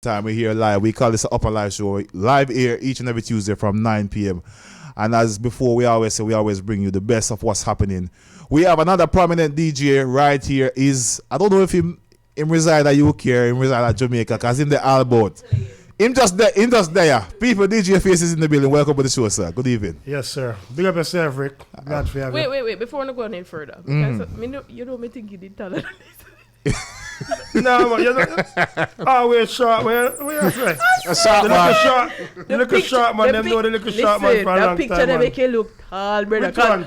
time we're here live. We call this an Upnlive show. Live here each and every Tuesday from 9 p.m. And as before, we always say, we always bring you the best of what's happening. We have another prominent DJ right here. I don't know if him reside at UK or him reside at Jamaica, because him the all boat. Him just there. People, DJ Faces in the building. Welcome to the show, sir. Good evening. Yes, sir. Big up yourself, Rick. Glad to have you. Wait. Before I go any further, because you know me think you did tell her. No, man, you know. Always short, man. What you say? A short man. The little short man, them know the little short man for a long time. That picture they make you look tall, brother. Which one?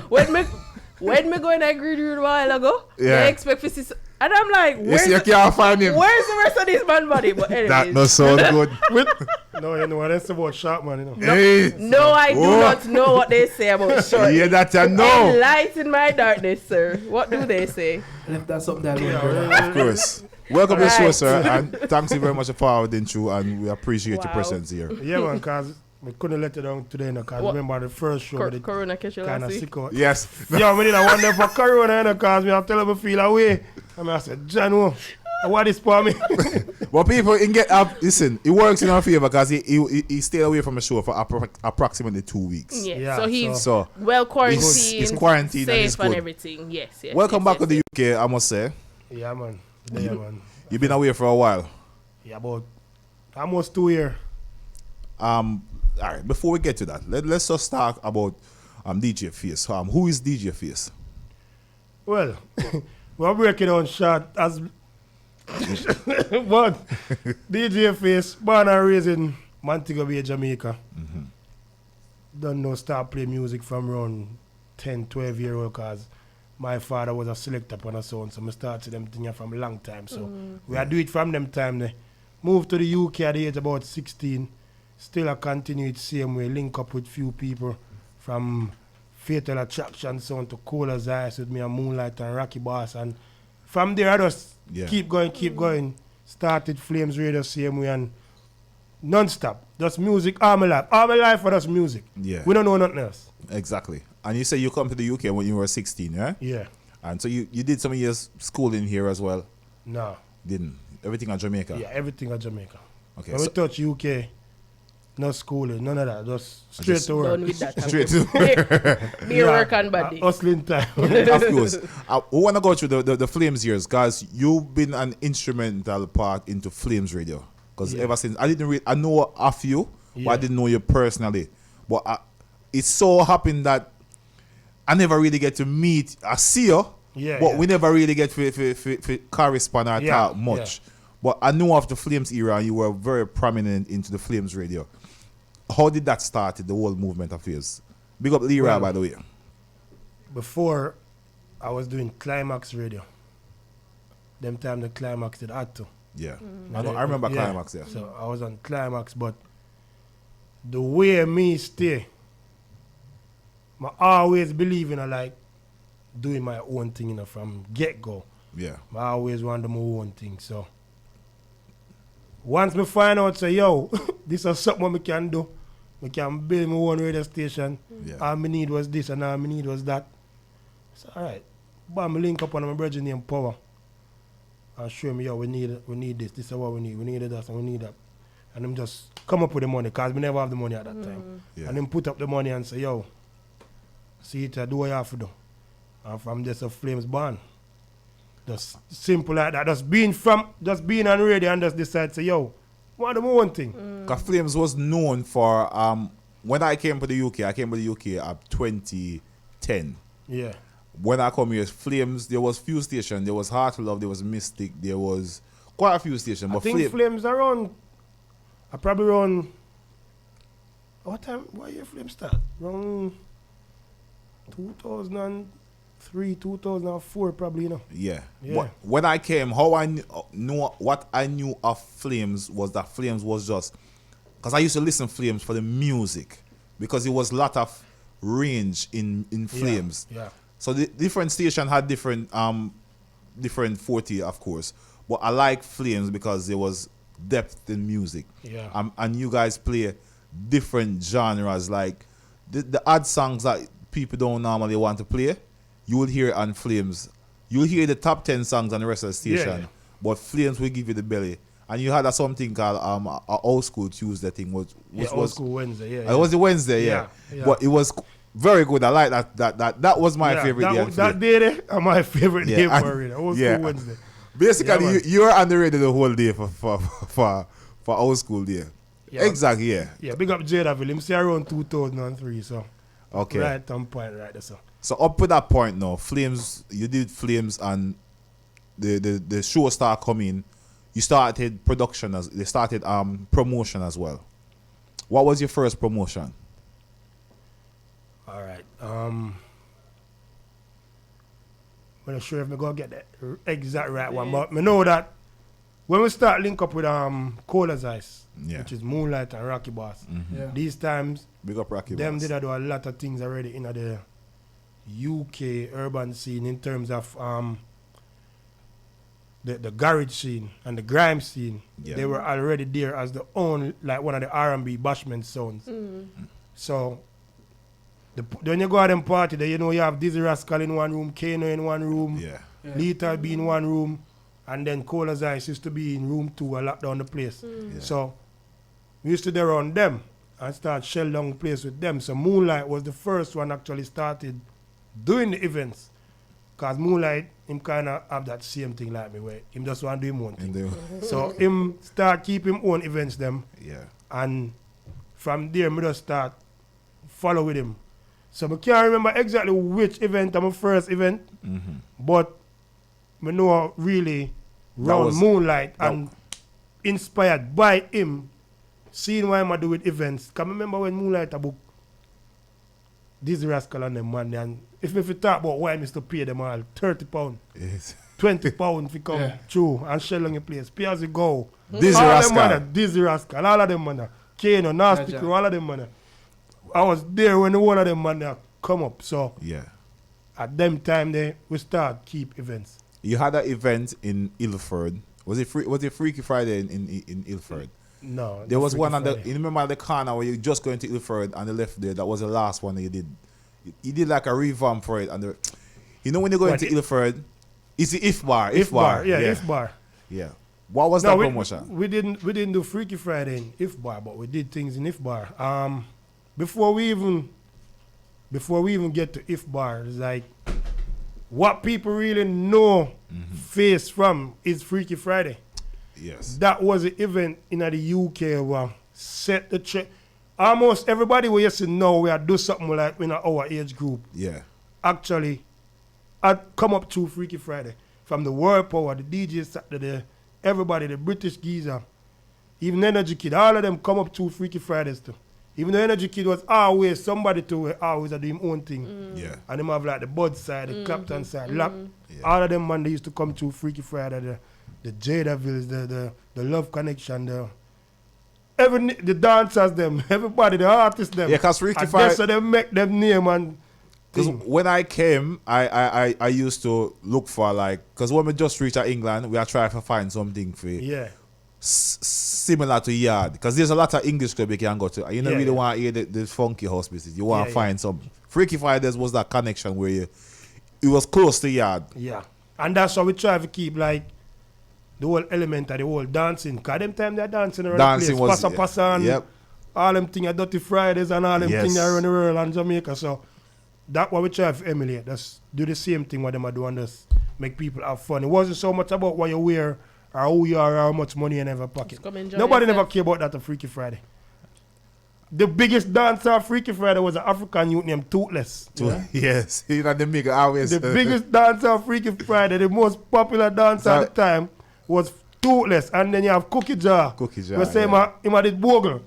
When me go in that green room a while ago, Yeah. they expect to see. And I'm like, You see, you can't find him. where's the rest of this man body? But anyways. That no sound good. No, you know what? That's about short man, you know. Hey. No, I do not know what they say about short. Yeah, that I know. Light in my darkness, sir. What do they say? Left that something that Of course. Welcome to the show, Right. sir. And thanks you very much for forwarding through. And we appreciate your Wow. presence here. Yeah, man, because we couldn't let it down today, because What? remember the first show, the Corona catch you kind last of week. sick out. Yes. Yeah, we need a one day for Corona, because me I tell him I feel away. And I said, John, what is for me? But people can get up. Listen, it works in our favor because he stayed away from the show for approximately 2 weeks. Yeah, Yeah, so he's So well quarantined, he's quarantined and safe he's and good. everything. Yes. Welcome back to yes. the UK, I must say. Yeah, man. Yeah, man. You've been away for a while. Yeah, about almost 2 years. All right, before we get to that, let's just talk about DJ Face. Who is DJ Face? Well, we'll break it down short as but DJ Face, born and raised in Montego Bay, Jamaica. Don't know start play music from around 10, 12 year old, because my father was a selector on a sound, so I started them things from a long time. So we are do it from them time. They moved to the UK at the age about 16. Still I continue it same way, link up with few people from Fatal Attraction sound to Coola's Ice with me and Moonlight and Rocky Boss, and from there I just keep going. Started Flames Radio same way and non-stop. Just music all my life. All my life for just music. Yeah. We don't know nothing else. Exactly. And you say you come to the UK when you were 16, yeah? Yeah. And so you did some years schooling here as well? No. Didn't? Everything in Jamaica? Yeah, everything at Jamaica. Okay. When we touch UK, no schooling, none of that. Just straight to work. Done with that. Straight to Be work and body. Hustling time. Of course. We want to go through the Flames years, guys. You've been an instrumental part into Flames Radio. Because ever since, I know of you, but I didn't know you personally. But it so happened that I never really get to meet, I see you, but we never really get to correspond or talk much. But I know of the Flames era, and you were very prominent into the Flames Radio. How did that start, the whole movement of yours? Big up Leroy, by the way. Before, I was doing Climax Radio. Them time the Climax did had to. Yeah. I remember Climax, yeah. So I was on Climax, but the way me stay, I always believe in like doing my own thing, from get-go. Yeah. I always want to do my own thing, so once me find out, say, yo, this is something I can do. I can build my own radio station. Yeah. All me need was this and all me need was that. So, all right. But me link up on my brother named Power and show me, yo, we need this. This is what we need. We need that and we need that. And them just come up with the money, because we never have the money at that time. Yeah. And then put up the money and say, yo, see it, do what you have to do. And from there, so Flames born. Just simple like that. Just being on radio and just decide, say, yo, what do my own thing? Because Flames was known for, when I came to the UK at 2010. Yeah. When I come here, Flames, there was few stations. There was Heart of Love, there was Mystic, there was quite a few stations. I But think Flames around, probably around, what year Flames start? Around 2003, 2004 probably, Yeah. Yeah. But when I came, how I knew what I knew of Flames was that Flames was just, because I used to listen to Flames for the music, because it was a lot of range in Flames. Yeah. So the different station had different forte, of course. But I like Flames because there was depth in music. Yeah. And you guys play different genres, like the odd songs that people don't normally want to play. You will hear it on Flames. You'll hear the top 10 songs on the rest of the station. Yeah. But Flames will give you the belly And you had something called a old school Tuesday thing, which Old was School Wednesday, it was the Wednesday, yeah. Yeah. But it was very good. I like that was my favorite day. That day there are my favorite day for it. Old School Wednesday. Basically, you're on the radio the whole day for old school day. Yeah. Exactly, yeah. Yeah, big up Jadaville. Him say around 2003, so. Okay. Right on point, right there, so. So up to that point now, Flames, you did Flames and the show started coming. You started production they started promotion as well. What was your first promotion? All right. I'm not sure if I'm going to get the exact right one, but I know that when we start link up with Cola's Ice, which is Moonlight and Rocky Boss, these times, Big up Rocky them Boss. did do a lot of things already in the UK urban scene in terms of the garage scene and the grime scene. Yeah. They were already there as the own, like one of the R&B bashment sounds. So when you go at them party, there, you have Dizzy Rascal in one room, Kano in one room, Lethal be in one room, and then Cola's Ice used to be in room 2 and lock down the place. So we used to be around them and start shell down the place with them. So Moonlight was the first one actually started doing the events. Because Moonlight, him kind of have that same thing like me, where him just want to do him own thing. So him start keep him own events them. And from there, me just start follow with him. So I can't remember exactly which event, my first event, but I know really round Moonlight and inspired by him, seeing why I do with events. Can I remember when Moonlight a book Dizzy Rascal and them man, and if we talk about why I used to pay them all £30, £20 to come through and shell on your place, pay as you go. Dizzy all Rascal. Them man, Dizzy Rascal, all of them man, Kano, Nasty Crew, all of them man. I was there when the one of them man come up, so at them time there we start keep events. You had an event in Ilford. Was it Freaky Friday in Ilford? No. There was one Friday. you remember the corner where you just going to Ilford and the left there, that was the last one that you did. You did like a revamp for it, and when you go into Ilford, it's the If Bar. If Bar. Yeah. What was that promotion? We didn't do Freaky Friday in If Bar, but we did things in If Bar. Before we even get to If Bar, it's like what people really know face from is Freaky Friday. Yes. That was an event in the UK where set the check. Almost everybody we used to know we had do something like in our age group. Yeah. Actually, I'd come up to Freaky Friday. From the World Power, the DJ Saturday, everybody, the British geezer, even Energy Kid, all of them come up to Freaky Fridays too. Even the Energy Kid was always somebody to always do his own thing. Yeah. And them have like the Bud side, the Clapton side, Lock. All of them man, they used to come to Freaky Friday, the Jadavilles, the Love Connection, the dancers them, everybody, the artists them. Yeah, because Freaky Friday. So they make them name and. Because when I came, I used to look for because when we just reached England, we are trying to find something for similar to Yard. Because there's a lot of English club you can go to. You don't really want to hear the funky house business. You want to find some. Freaky Fridays was that connection where it was close to Yard. Yeah. And that's how we try to keep the whole element of the whole dancing. Because them time they're dancing around Dancing the place. was, Passa and all them things are Dirty Fridays and all them things around the world and Jamaica. So that's what we try to emulate. Just do the same thing what them are doing. Just make people have fun. It wasn't so much about what you wear or who you are or how much money you have in your pocket. Nobody never care about that on Freaky Friday. The biggest dancer on Freaky Friday was an African youth named Toothless. Yes. You know, the big always. The biggest dancer on Freaky Friday, the most popular dancer at the time was Toothless. And then you have Cookie Jar. Cookie Jar. We say him did Bogle.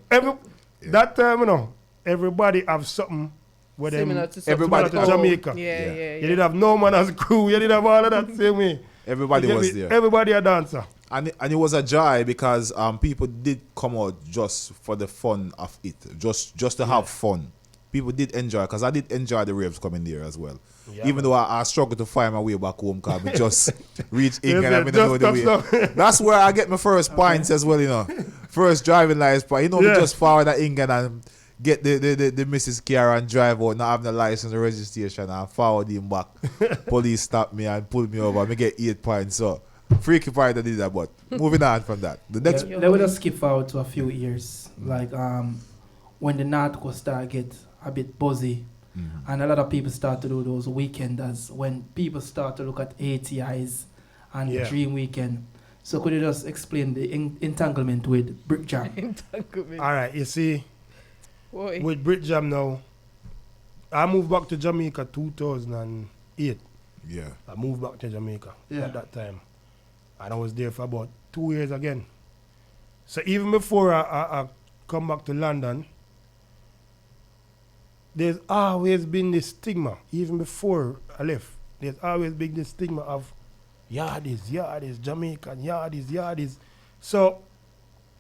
That time, everybody have something. Everybody to Jamaica. You did have No Man as a crew. You did have all of that same way. Everybody was there. Everybody a dancer. And it was a joy because people did come out just for the fun of it, just to have fun. People did enjoy, because I did enjoy the raves coming there as well. Even though I struggled to find my way back home because I just reached England and I didn't know the way. That's where I get my first points as well, First driving license point. We just forward to England and get the Mrs. Kiara and drive out, not having the license or registration, and forward him back. Police stopped me and pulled me over. Me get 8 points. So Freaky Friday did that, but moving on from that. The next Let me just skip forward to a few years. Like when the North Coast start get a bit buzzy, and a lot of people start to do those weekenders, when people start to look at ATIs and the Dream Weekend. So could you just explain the entanglement with Brick Jam? Entanglement. All right, you see, Boy. with Brick Jam now, I moved back to Jamaica 2008. Yeah. I moved back to Jamaica Yeah. at that time. And I was there for about 2 years again. So even before I come back to London, there's always been this stigma, even before I left. There's always been this stigma of yardies, Jamaican, yardies. So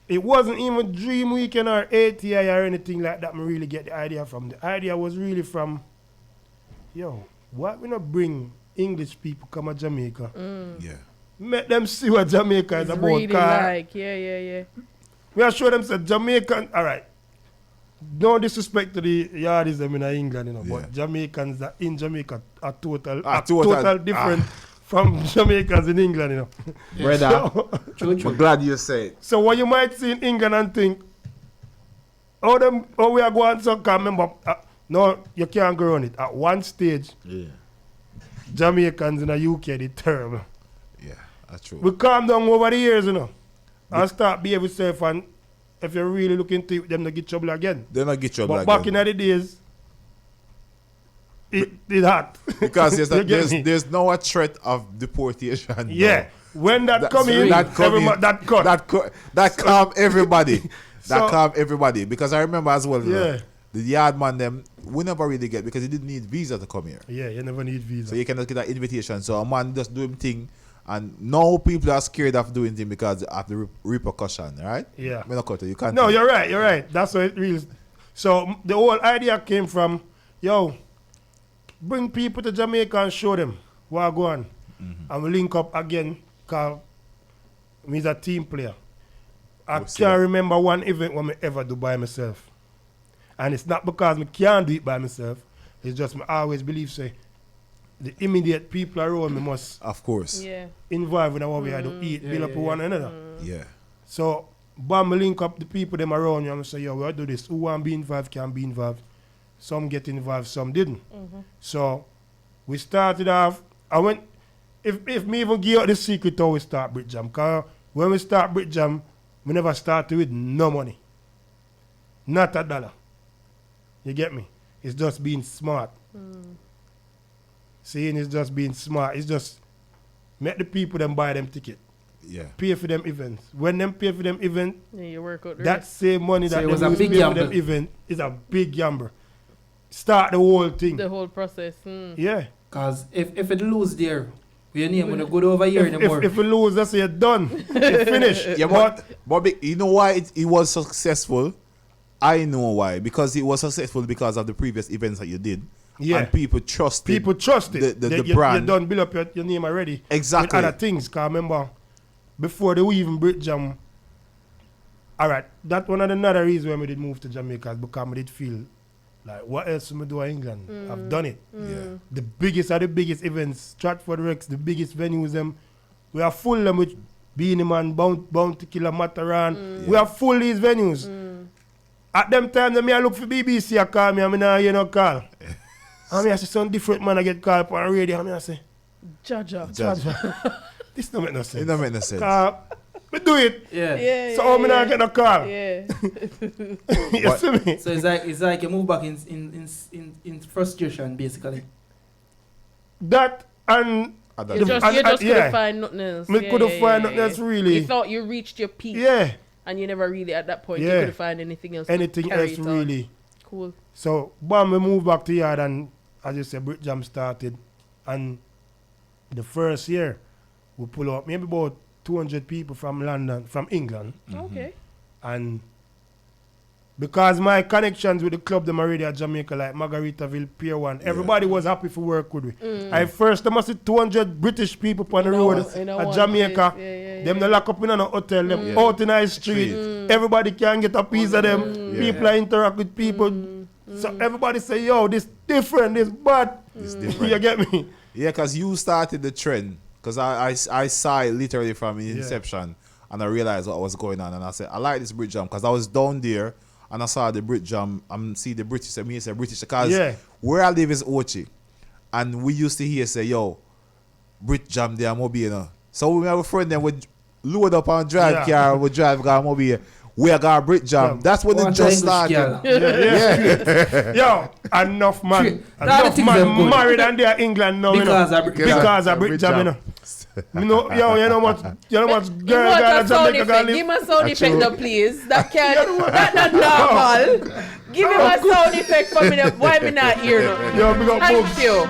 it wasn't even Dream Weekend or ATI or anything like that. I really get the idea from. The idea was really from, why we not bring English people come to Jamaica? Yeah. Make them see what Jamaica is It's about. really like, yeah. We are sure them say Jamaican, all right. No disrespect to the yardies them in England, but Jamaicans that in Jamaica are total different from Jamaicans in England, Brother, True. I'm glad you said. So what you might see in England and think, we are going to come, remember, no, you can't go on it. At one stage, Jamaicans in the UK did terrible. Yeah, that's true. We calm down over the years, and start behaving safe, and if you're really looking to them to get trouble again. They're not get trouble But again. back in the days, it hot. Because You get me? there's no a threat of deportation. Yeah. No. When that come in, that come in, that cut. that calm everybody. That So- calm everybody. Because I remember as well, Yeah. the yard man them we never really get because he didn't need visa to come here. Yeah, you never need visa. So you cannot get that invitation. So a man just do him thing, and now people are scared of doing thing because of the repercussion, right? Yeah. Me not cut it, you can't. No, you're right. That's what it really. So the whole idea came from, bring people to Jamaica and show them what go on, and we link up again. Cause me's a team player. I can't remember one event when I ever do by myself, and it's not because I can't do it by myself. It's just I always believe say the immediate people around me must Of course. Yeah. involve in what we had to eat, build up with one another. Yeah. So, bam, link up the people them around you and say, we'll do this. Who want to be involved can be involved. Some get involved, some didn't. So, we started off, if me even give out the secret how we start Brit Jam, because when we start Brit Jam, we never started with no money. Not a dollar. You get me? It's just being smart. Seeing it's just being smart. It's just make the people them buy them ticket. Yeah. Pay for them events. When them pay for them event, Yeah, you work out the that rest. same money So that it they was a use big pay for gamble. them event is a big gamble. Start the whole thing. The whole process. Yeah. Because if it lose there, your name gonna go over here anymore. If we lose, that's it, you're done. It's finished. Yeah, but you know why it was successful? I know why. Because it was successful because of the previous events that you did. Yeah. And people trusted. People trust it. The you brand. You done build up your name already. Exactly. With other things. Because remember, before they even Brit Jam, alright, that one of another reason why we did move to Jamaica is because we did feel like, what else we do in England? I've done it. Yeah. The biggest of the biggest events, Stratford Rex, the biggest venues, we are full them with Beanie Man, Bounty Killer, Mataran. We are full these venues. At them time, I look for BBC, I call me, I hear no call. I say, some different man I get called on the radio, I say, Jaja. this don't make no sense. It don't make no sense. We do it. Yeah. Yeah. So how me not get no call? Yeah. You see me? So it's like you move back in frustration basically. That and You just couldn't yeah. find nothing else. Me couldn't find nothing else really. You thought you reached your peak. Yeah, And you never really, at that point, you Yeah. couldn't find anything else. to anything carry else it on. really. Cool. So, bam, we moved back to yard and, as you said, Brit Jam started. And the first year, we pull up maybe about 200 people from London, from England. Okay. And because my connections with the club, them already at Jamaica, like Margaritaville, Pier 1, everybody was happy to work with me. I first, there must be 200 British people on the road at Jamaica. Them they lock up in a hotel, them out in the street. Everybody can get a piece of them. People interact with people. So everybody say, yo, this different, this bad. It's different. You get me? Yeah, because you started the trend Because I saw it literally from inception, and I realized what was going on, and I said I like this Brit Jam because I was down there and I saw the Brit Jam and see the British. I mean, say British because where I live is Ochi, and we used to hear say yo, Brit Jam there Mobi, you know. So we have a friend then would load up and drive car, we drive car Mobi. We are got Brit Jam. That's when it just started. Yo, enough man married and they are England now, because of Brit Jam, you know. You know much girl Jamaica. Give me a sound effect now, please. That can't. That's not normal. Give me a sound effect for me. Why me not here now? Yo, big up Bugs. Thank you.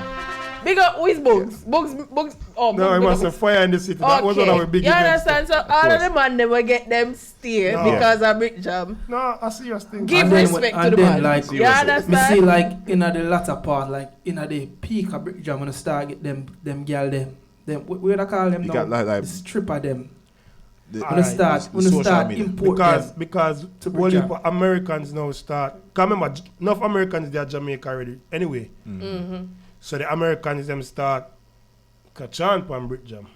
Big up, who is Bugs? Bugs. Oh, no, it was a fire in the city. That was one of our big events. You understand? So all of the man they will get them stay because of Brit Jam. No, I see your thing. Give respect to the man. Like, you understand? Me see like in the latter part, like in the peak of Brit Jam when I start get them girl them what do I call them now? Like the stripper them. When I start import them because all the Americans now start. Cause remember, enough Americans they are Jamaica already. Anyway. So the Americans them start catch on from Brit Jam.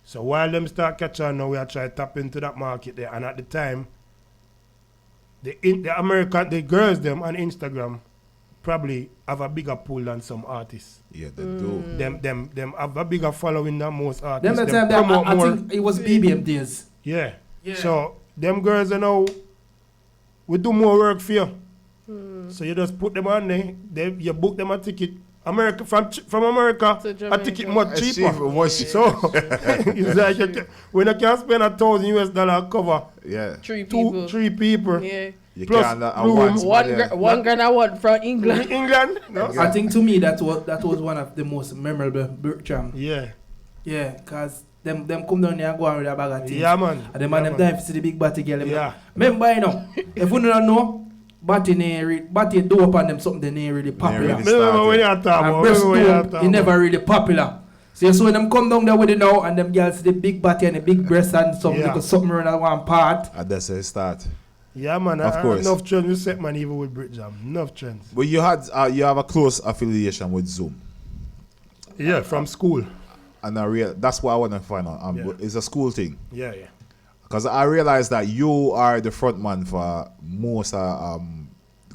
So while them start catch on now, we are trying to tap into that market there. And at the time, the girls them on Instagram probably have a bigger pool than some artists. Yeah, they do. Them have a bigger following than most artists. I think it was BBM days. Yeah. So them girls, you know, we do more work for you. So you just put them on there. You book them a ticket. America from America, a ticket much cheaper. So it's like when you can spend $1,000 cover. Yeah. Three people. Yeah. You plus one grand I want from England. No? I think to me that was one of the most memorable Brit Jam. Yeah. Yeah, cause them come down there and go on with a bag of things. Yeah, man. And them them dive to see the big batty girl. Yeah. Remember, you know, if you don't know, batty do up on them something they ain't really popular. Remember when you talk about it never really popular. So when them come down there with it now and them girls see the big batty and the big breast and some little something around one part. And that's a start. Yeah, man. Of course. Enough trends we set, man, even with Brit Jam. Enough trends. But you have a close affiliation with Zoom. Yeah, from school. And that's what I want to find out. It's a school thing. Yeah. Because I realized that you are the front man for most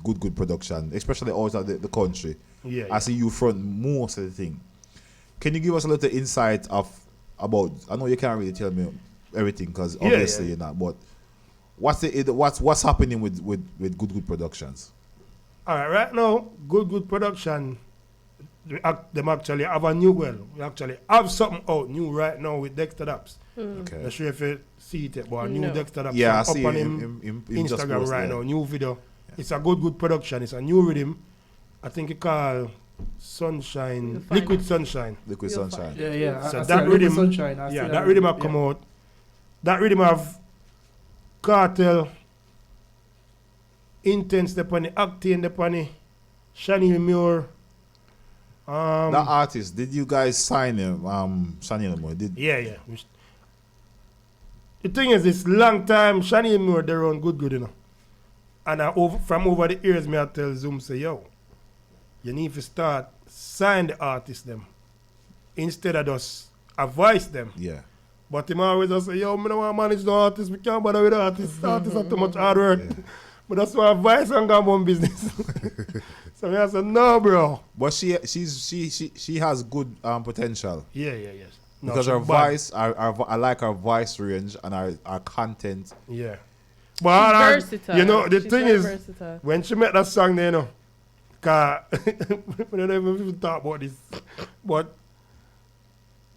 good production, especially out of the country. Yeah. I see you front most of the thing. Can you give us a little insight about? I know you can't really tell me everything because obviously you're not. But what's happening with good productions? All right now, good production. Them actually have a new we actually have something out new right now with Dexter Daps. Okay. Not sure if you see it, but a new Dexter Daps. Yeah, I up see on him Instagram right now. New video. Yeah. It's a good production. It's a new rhythm. I think it called Sunshine, Liquid Sunshine. Liquid Sunshine. Yeah. So that rhythm, Sunshine, that rhythm have come out. That rhythm have Cartel, Intense, the funny, Acting, the funny, Shani Muir. That artist, did you guys sign him? Shani Muir did. Yeah. The thing is, this long time, Shani Muir, they run good, you know. And from over the years, I tell Zoom, say, yo, you need to start sign the artists them instead of just advise them. Yeah. But him always just say, yo, I don't want to manage the artists. We can't bother with the artists. Artists are too much hard work. Yeah. But that's why advice and go on business. So I said, no, bro. But she has good potential. Yeah. No, because her voice, I like her voice range and her content. Yeah. But she's versatile. You know, the she's thing is, versatile. when she met that song there, you know, because we don't even talk about this, but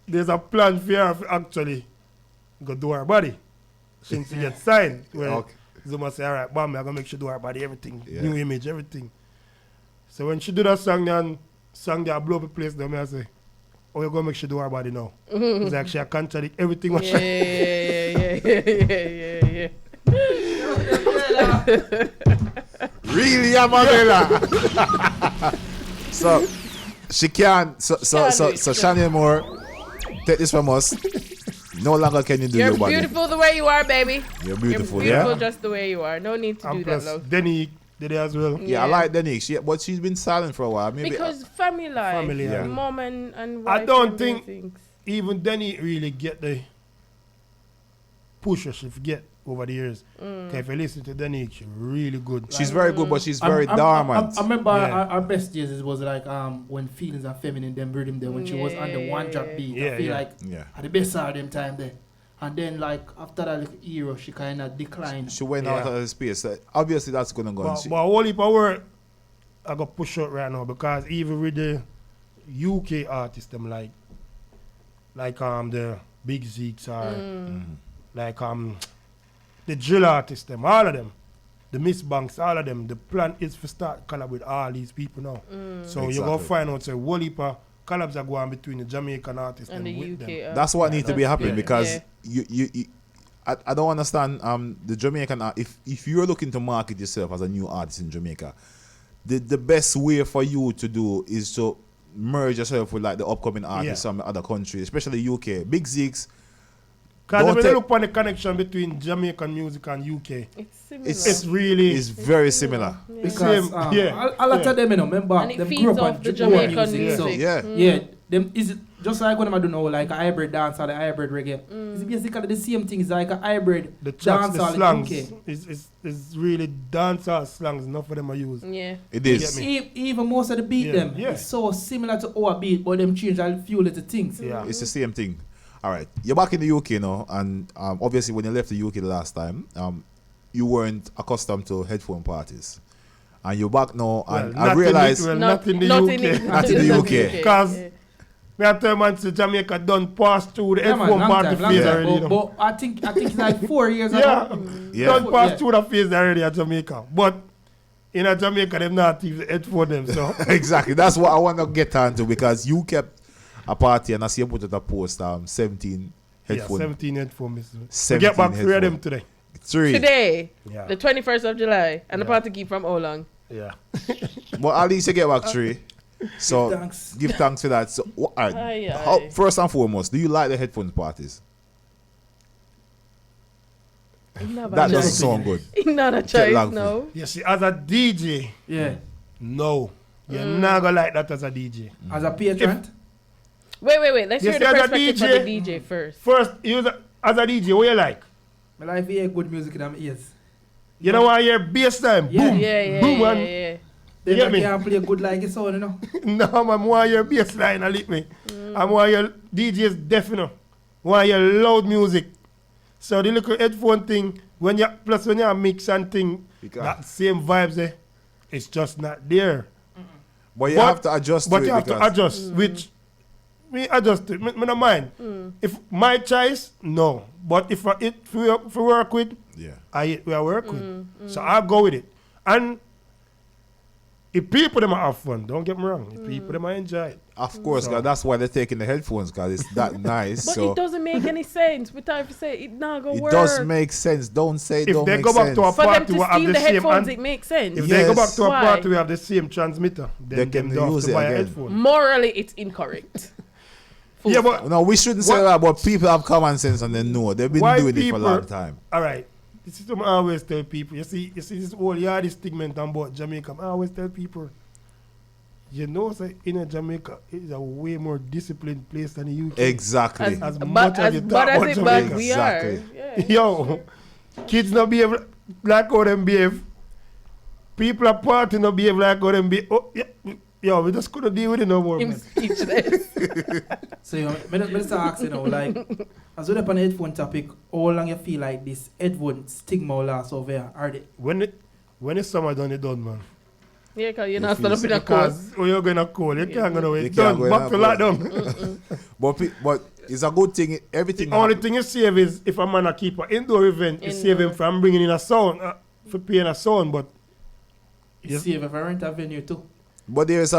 there's a plan for her to actually go do her body since she gets signed. Well, Zuma say, all right, bam, I'm going to make sure do her body, everything, new image, everything. So when she do that song and song there, blow up the place, then I say, oh, you're going to make sure do her body now. It's like she contradict everything. Yeah. Really, Amabella? So she can't. So Shani Moore, take this from us. No longer can you do your body. You're beautiful the way you are, baby. You're beautiful, You're beautiful just the way you are. No need to do that, love. Denny did it as well. Yeah, I like Denny. But she's been silent for a while. Maybe because family life, mom and wife. I don't think even Denny really get the push she get over the years. If you listen to Denny, she's really good. She's very good, but she's very dormant. I remember our best years it was like when Feelings Are Feminine them rhythm there when she was on the one drop beat. I feel like at the best of them time there. And then like after that like, era she kind of declined. She went out of the space. Obviously that's gonna go. But a whole heap of work I got push out right now because even with the UK artists them like the Big Zeeks or like the drill artists them, all of them, the Miss Banks, all of them. The plan is to start collab with all these people now. So you're gonna find out a whole heap of collabs are going between the Jamaican artists and the UK them. That's what needs to be happening because I don't understand the Jamaican if you're looking to market yourself as a new artist in Jamaica, the best way for you to do is to merge yourself with like the upcoming artists from other countries, especially UK. Big Zeeks. Because when you look on the connection between Jamaican music and UK, it's really very similar. Because a lot of them, remember, and it them feeds grew up off on the Jamaican music. So, them is it just like when I do know like a hybrid dance or the hybrid reggae. It's basically the same thing. It's like a hybrid dance the slangs is really dancehall slangs. Enough of them are used. Yeah, it is. Even most of the beat them it's so similar to our beat, but them change a few little things. Yeah, it's the same thing. All right, you're back in the UK now, and obviously when you left the UK the last time, you weren't accustomed to headphone parties, and you're back now, and I realized not in the UK, not in the UK, because me and tell man to Jamaica done pass through the headphone party phase already. But I think it's like 4 years ago. Done pass through the phase already at Jamaica, but in a Jamaica them not even headphone them. So exactly, that's what I want to get onto because you kept a party and I see you put out a post 17 headphones. 17 headphones. We get back 3 of them today. 3 today, the 21st of July, and the party keep from how long? Yeah. But at least you get back 3. So give thanks for that. So first and foremost, do you like the headphones parties? That doesn't sound good. Not a choice, no. You see, as a DJ, no, you're not gonna like that as a DJ. As a patron. Wait. Let's hear the perspective for the DJ first. First, as a DJ, what you like? I like to hear good music in my ears. You know why hear bass time? Boom, boom, yeah. Then you can't play good like it's all, you know? No, man, I want your bass line, I lick me. I want your DJs deaf, you know. I want your loud music. So the little headphone thing, when you mix and thing, that same vibes, it's just not there. But you have to adjust to it. But you have to adjust, which... Me adjust it. Me don't mind. If my choice, no. But if we work with, we work with. So I'll go with it. And if people them have fun, don't get me wrong. If people them enjoy it. Of course, so. That's why they're taking the headphones, because it's that nice. But it doesn't make any sense. We time to say it not gonna work. It does make sense. Don't say it if don't they make go back sense. to a party, we have the headphones, same. It makes sense. If they go back to a party, we have the same transmitter. Then they can use it again. Morally, it's incorrect. Yeah, but no, we shouldn't say that. But people have common sense and they know they've been doing it for a long time. All right, this is what I always tell people. You see this whole yardie stigma about Jamaica. I always tell people, you know, say in Jamaica is a way more disciplined place than the UK. Exactly. As much as you talk about Jamaica. We are. Yeah. Yo, kids not behave like how them behave. People are partying not behave like how them behave. Oh, yeah. Yo, we just couldn't deal with it no more, man. So, you know, I start asking now, like, as well upon the headphone topic, how long you feel like this headphone stigma will last over here? Are they? When it's summer done, it's done, man. Yeah, because you're not still up in a cold. When you're going to cold, you can't go away. It's done, back to lockdown. But it's a good thing, everything. The only thing you save is, if a man keep an indoor event, you save him from bringing in a sound, for paying a sound, but... You save if I rent a venue too. But it's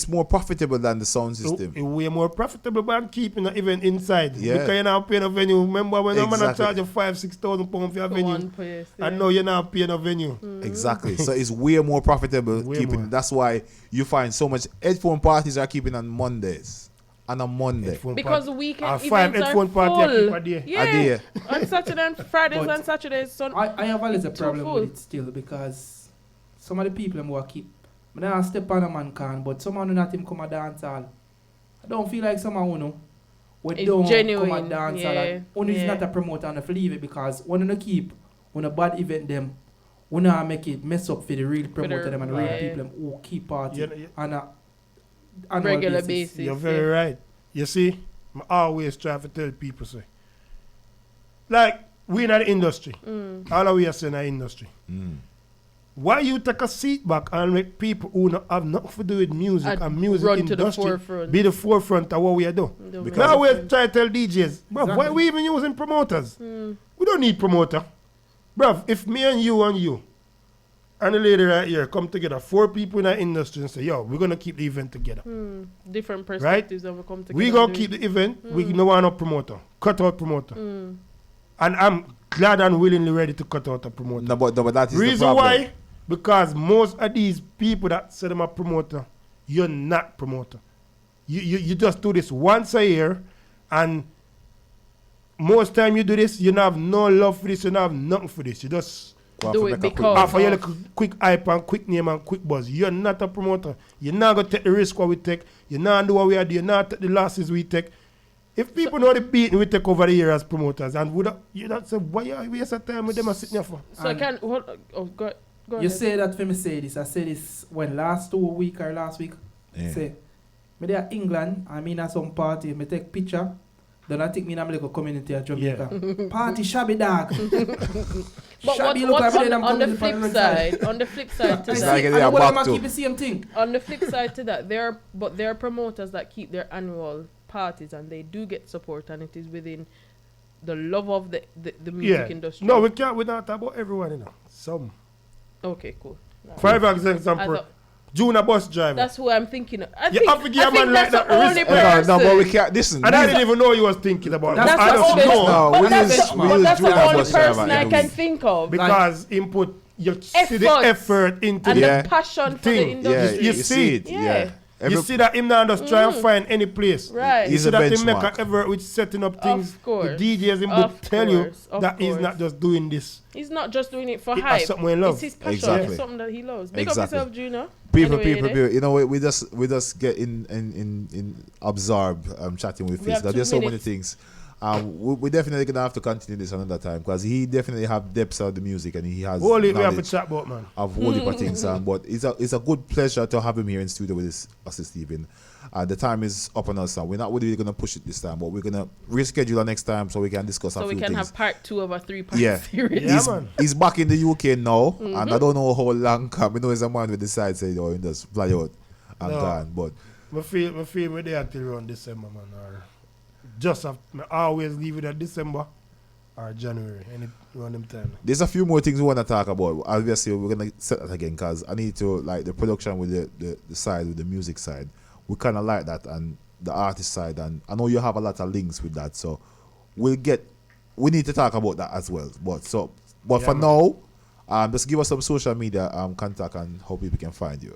more profitable than the sound system. It's way more profitable than keeping an event inside. Yeah. Because you're not paying a venue. Remember when a man charge you 5,000-6,000 pounds for a venue? And now you're not paying a venue. Exactly. So it's way more profitable keeping. More. That's why you find so much headphone parties are keeping on Mondays. On a Monday. Because weekend events are full. A day. Yeah. On Saturday and Fridays and Saturdays. I have always a problem with it still because some of the people who keep I don't step on a man can, but someone who not him come a dance hall. I don't feel like someone who we It's don't genuine, come and dance yeah, and when it's yeah. not a promoter and if leave it because when you keep when a bad event them we not make it mess up for the real promoter them and the real yeah. people them who keep party Yeah. on a annual Regular basis. basis. You're very right. You see, I always try to tell people, say, like, we in the industry. All of we are saying in the industry. Why you take a seat back and make people who not have nothing to do with music and music run to the industry forefront. be the forefront of what we are doing? Because Now we try to tell DJs, bro, why Exactly. we even using promoters? We don't need promoter. Bruv, if me and you and the lady right here come together, 4 people in our industry and say, yo, we're going to keep the event together. different perspectives that will come together. We going and to do keep it. the event. We no want no promoter. Cut out promoter. And I'm glad and willingly ready to cut out a promoter. No, but that is the Reason problem. why? Because most of these people that say them a promoter, you're not promoter. You just do this once a year, and most time you do this, you don't have no love for this, you don't have nothing for this. You just Go Do for it make a quick- because- offer you like a quick hype and quick name and quick buzz. You're not a promoter. You're not going to take the risk what we take. You're not do what we are doing. You're not take the losses we take. If people know the beating we take over the year as promoters, and would you not say, why you waste your time with them and sitting here for? So I And can hold. Oh, go You ahead. say that for me say this. I say this when last week. Yeah. Say, me there England, I mean at some party, me take picture. Then I take me in a little community at Jamaica. Party shabby dog. But Shabby what's like on the flip side? On the flip side to It's that, like I a know what back I'm to- keep the same thing. on the flip side to that, there are promoters that keep their annual parties and they do get support, and it is within the love of the music industry. No, we can't. We don't talk about everyone, you know. Some. Okay, cool. No. For I example, thought- June a bus driver. That's who I'm thinking of. I You think, have to give I a think man that's like the that only risk. person. No, but we can't. Listen. And I these- didn't even know you was thinking about That's that. I the just only, know. No, but we that's use- the, we but use that's the Junior only bus driver person in I the can week. think of. Because input, you see the Effort. effort into And Yeah. the passion for the thing. Yeah, industry. You you see see it. it. Yeah. Yeah. You see that him now just try and find any place. Right. You He's see a that him make benchmark. an effort with setting up things. Of course. The DJs him Of would tell you course. Of that he's course. not just doing this. He's not just doing it for He has hype. something he loves. It's his passion. Exactly. It's something that he loves. Big Exactly. up yourself, Junior. People, Anyway, people, yeah. people. You know, we just get in absorb chatting with We Fizz. have 'Cause 2 there's so many minutes. things. We definitely gonna have to continue this another time because he definitely have depths of the music and he has Only we have to knowledge chat about, man. of whole heap of things. But it's a good pleasure to have him here in studio with us this evening. The time is up on us now. We're not really gonna push it this time, but we're gonna reschedule the next time so we can discuss a So few we can things. have part 2 of a 3-part Yeah. series. Yeah, he's, man. he's back in the UK now, and I don't know how long come. You know, he's a man with decides say, "Oh, he just fly out and No. gone." But I feel me there till around December, man. Or just after, I always leave it at December or January, any one of them time. there's a few more things we want to talk about. Obviously, we're gonna set that again because I need to like the production with the side with the music side. We kind of like that and the artist side, and I know you have a lot of links with that, so we need to talk about that as well. But Yeah, for man. now, just give us some social media contact and how people can find you.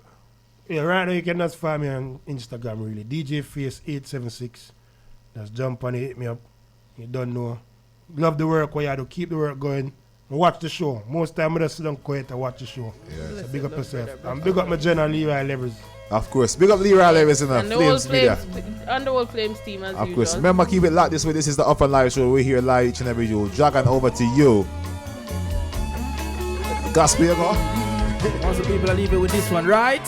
Yeah, right now you can just find me on Instagram, really. DJ Face 876. Just jump on it, hit me up. You don't know. Love the work what you do. Keep the work going. Watch the show. Most time I just sit down quiet and watch the show. Yeah. So big up yourself. And big up my general Levi Levers. Of course, big up Leroy Lewis in the And the whole Flames Media. Flames, and the whole Flames team as Of usual. course, remember keep it locked this way. This is the Upnlive show. We're here live each and every day. Dragon over to you. Gospel, you go. Once the people are leaving with this one, right?